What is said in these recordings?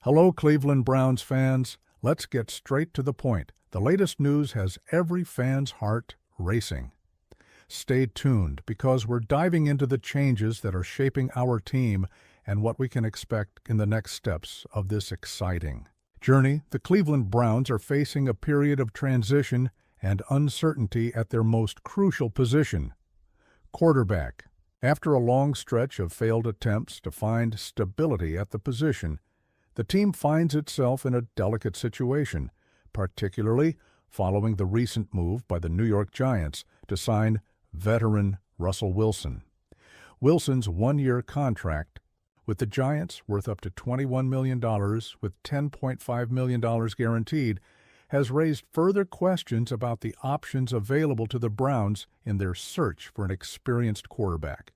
Hello, Cleveland Browns fans. Let's get straight to the point. The latest news has every fan's heart racing. Stay tuned because we're diving into the changes that are shaping our team and what we can expect in the next steps of this exciting journey. The Cleveland Browns are facing a period of transition and uncertainty at their most crucial position, quarterback. After a long stretch of failed attempts to find stability at the position, the team finds itself in a delicate situation, particularly following the recent move by the New York Giants to sign veteran Russell Wilson. Wilson's one-year contract with the Giants, worth up to $21 million with $10.5 million guaranteed, has raised further questions about the options available to the Browns in their search for an experienced quarterback.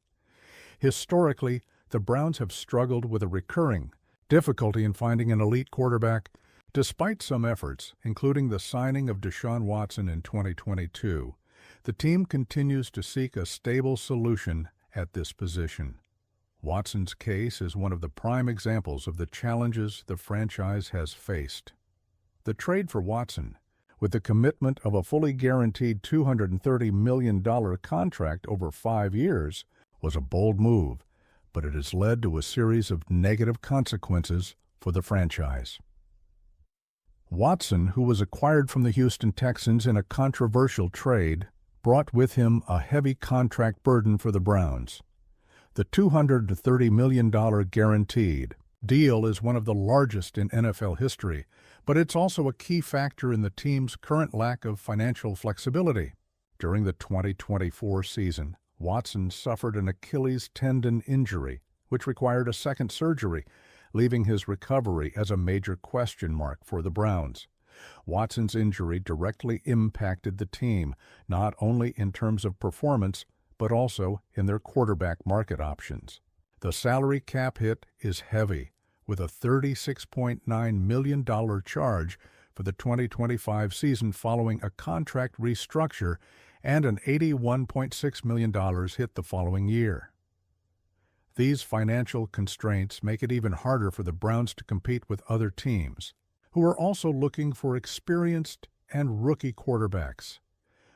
Historically, the Browns have struggled with a recurring difficulty in finding an elite quarterback. Despite some efforts, including the signing of Deshaun Watson in 2022, the team continues to seek a stable solution at this position. Watson's case is one of the prime examples of the challenges the franchise has faced. The trade for Watson, with the commitment of a fully guaranteed $230 million contract over 5 years, was a bold move, but it has led to a series of negative consequences for the franchise. Watson, who was acquired from the Houston Texans in a controversial trade, brought with him a heavy contract burden for the Browns. The $230 million guaranteed deal is one of the largest in NFL history, but it's also a key factor in the team's current lack of financial flexibility. During the 2024 season, Watson suffered an Achilles tendon injury, which required a second surgery, leaving his recovery as a major question mark for the Browns. Watson's injury directly impacted the team, not only in terms of performance, but also in their quarterback market options. The salary cap hit is heavy, with a $36.9 million charge for the 2025 season following a contract restructure, and an $81.6 million hit the following year. These financial constraints make it even harder for the Browns to compete with other teams, who are also looking for experienced and rookie quarterbacks.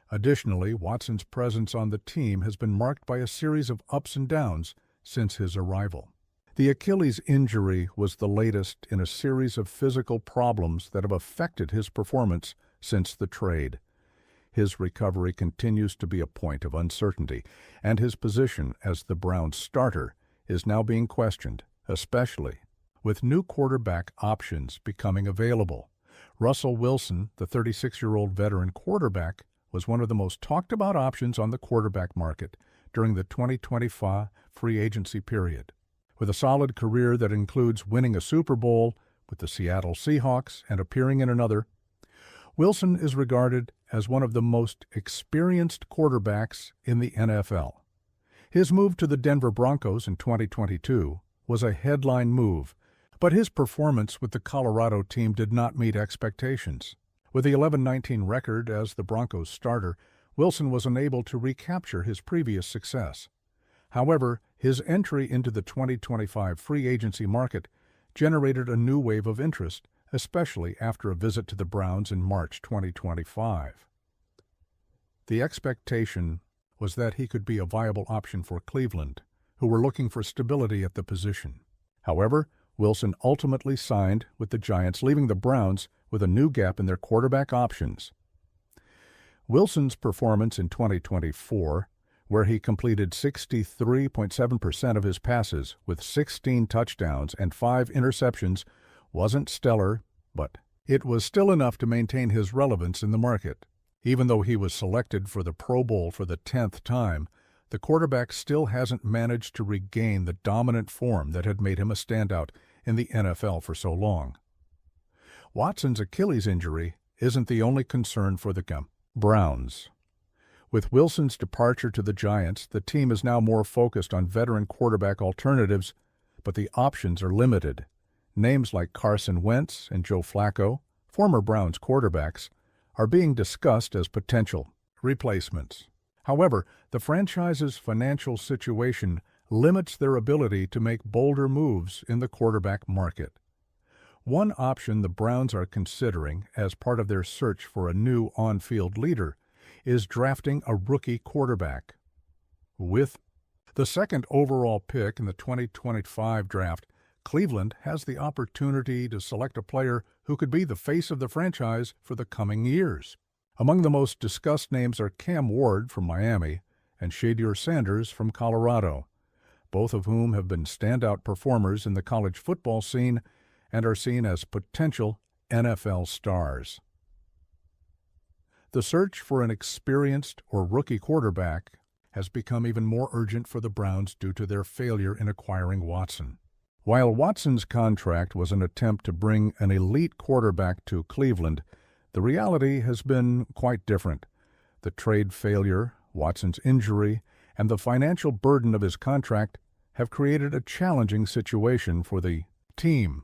Additionally, Watson's presence on the team has been marked by a series of ups and downs since his arrival. The Achilles injury was the latest in a series of physical problems that have affected his performance since the trade. His recovery continues to be a point of uncertainty, and his position as the Browns' starter is now being questioned, especially with new quarterback options becoming available. Russell Wilson, the 36-year-old veteran quarterback, was one of the most talked-about options on the quarterback market during the 2025 free agency period. With a solid career that includes winning a Super Bowl with the Seattle Seahawks and appearing in another, Wilson is regarded as one of the most experienced quarterbacks in the NFL. His move to the Denver Broncos in 2022 was a headline move, but his performance with the Colorado team did not meet expectations. With the 11-19 record as the Broncos starter, Wilson was unable to recapture his previous success. However, his entry into the 2025 free agency market generated a new wave of interest, especially after a visit to the Browns in March 2025. The expectation was that he could be a viable option for Cleveland, who were looking for stability at the position. However, Wilson ultimately signed with the Giants, leaving the Browns with a new gap in their quarterback options. Wilson's performance in 2024, where he completed 63.7% of his passes with 16 touchdowns and 5 interceptions, wasn't stellar, but it was still enough to maintain his relevance in the market. Even though he was selected for the Pro Bowl for the 10th time, the quarterback still hasn't managed to regain the dominant form that had made him a standout in the NFL for so long. Watson's Achilles injury isn't the only concern for the Browns. With Wilson's departure to the Giants, the team is now more focused on veteran quarterback alternatives, but the options are limited. Names like Carson Wentz and Joe Flacco, former Browns quarterbacks, are being discussed as potential replacements. However, the franchise's financial situation limits their ability to make bolder moves in the quarterback market. One option the Browns are considering as part of their search for a new on-field leader is drafting a rookie quarterback. With the second overall pick in the 2025 draft, Cleveland has the opportunity to select a player who could be the face of the franchise for the coming years. Among the most discussed names are Cam Ward from Miami and Shedeur Sanders from Colorado, both of whom have been standout performers in the college football scene and are seen as potential NFL stars. The search for an experienced or rookie quarterback has become even more urgent for the Browns due to their failure in acquiring Watson. While Watson's contract was an attempt to bring an elite quarterback to Cleveland, the reality has been quite different. The trade failure, Watson's injury, and the financial burden of his contract have created a challenging situation for the team.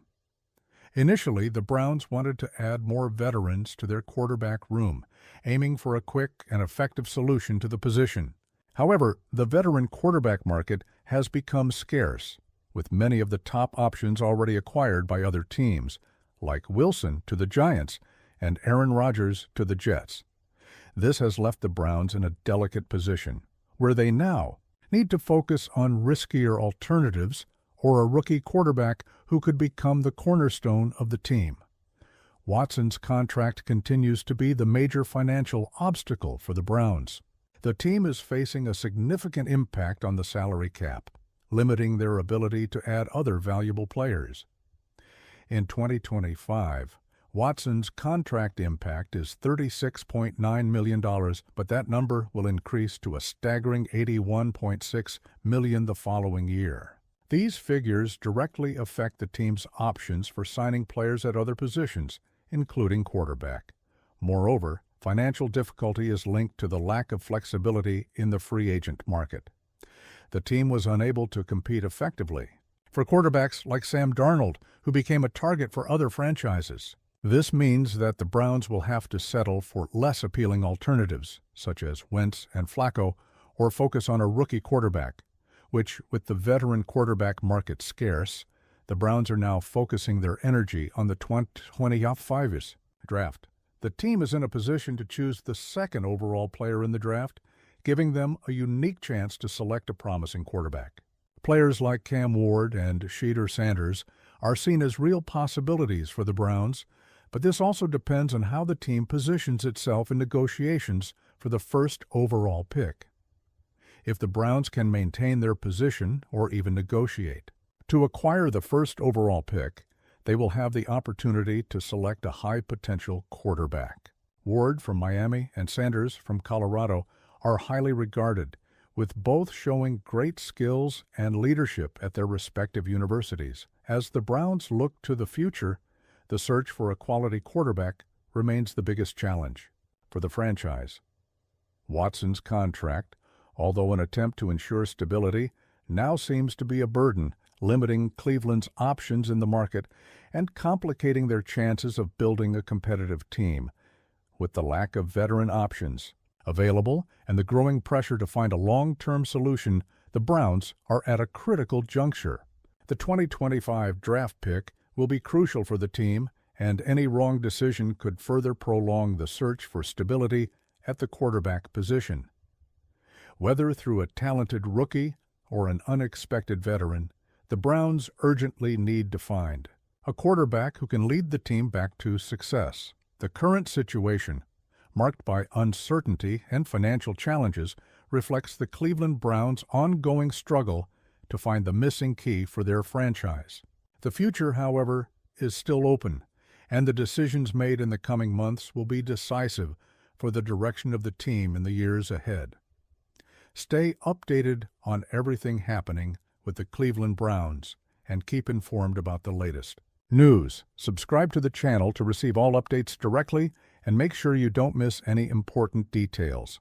Initially, the Browns wanted to add more veterans to their quarterback room, aiming for a quick and effective solution to the position. However, the veteran quarterback market has become scarce, with many of the top options already acquired by other teams, like Wilson to the Giants and Aaron Rodgers to the Jets. This has left the Browns in a delicate position, where they now need to focus on riskier alternatives or a rookie quarterback who could become the cornerstone of the team. Watson's contract continues to be the major financial obstacle for the Browns. The team is facing a significant impact on the salary cap, limiting their ability to add other valuable players. In 2025, Watson's contract impact is $36.9 million, but that number will increase to a staggering $81.6 million the following year. These figures directly affect the team's options for signing players at other positions, including quarterback. Moreover, financial difficulty is linked to the lack of flexibility in the free agent market. The team was unable to compete effectively for quarterbacks like Sam Darnold, who became a target for other franchises. This means that the Browns will have to settle for less appealing alternatives, such as Wentz and Flacco, or focus on a rookie quarterback, which, with the veteran quarterback market scarce, the Browns are now focusing their energy on the 2025 draft. The team is in a position to choose the second overall player in the draft, giving them a unique chance to select a promising quarterback. Players like Cam Ward and Shedeur Sanders are seen as real possibilities for the Browns, but this also depends on how the team positions itself in negotiations for the first overall pick. If the Browns can maintain their position or even negotiate to acquire the first overall pick, they will have the opportunity to select a high-potential quarterback. Ward from Miami and Sanders from Colorado are highly regarded, with both showing great skills and leadership at their respective universities. As the Browns look to the future, the search for a quality quarterback remains the biggest challenge for the franchise. Watson's contract, although an attempt to ensure stability, now seems to be a burden, limiting Cleveland's options in the market and complicating their chances of building a competitive team. With the lack of veteran options available and the growing pressure to find a long-term solution, the Browns are at a critical juncture. The 2025 draft pick will be crucial for the team, and any wrong decision could further prolong the search for stability at the quarterback position. Whether through a talented rookie or an unexpected veteran, the Browns urgently need to find a quarterback who can lead the team back to success. The current situation, marked by uncertainty and financial challenges, reflects the Cleveland Browns' ongoing struggle to find the missing key for their franchise. The future, however, is still open, and the decisions made in the coming months will be decisive for the direction of the team in the years ahead. Stay updated on everything happening with the Cleveland Browns and keep informed about the latest news. Subscribe to the channel to receive all updates directly and make sure you don't miss any important details.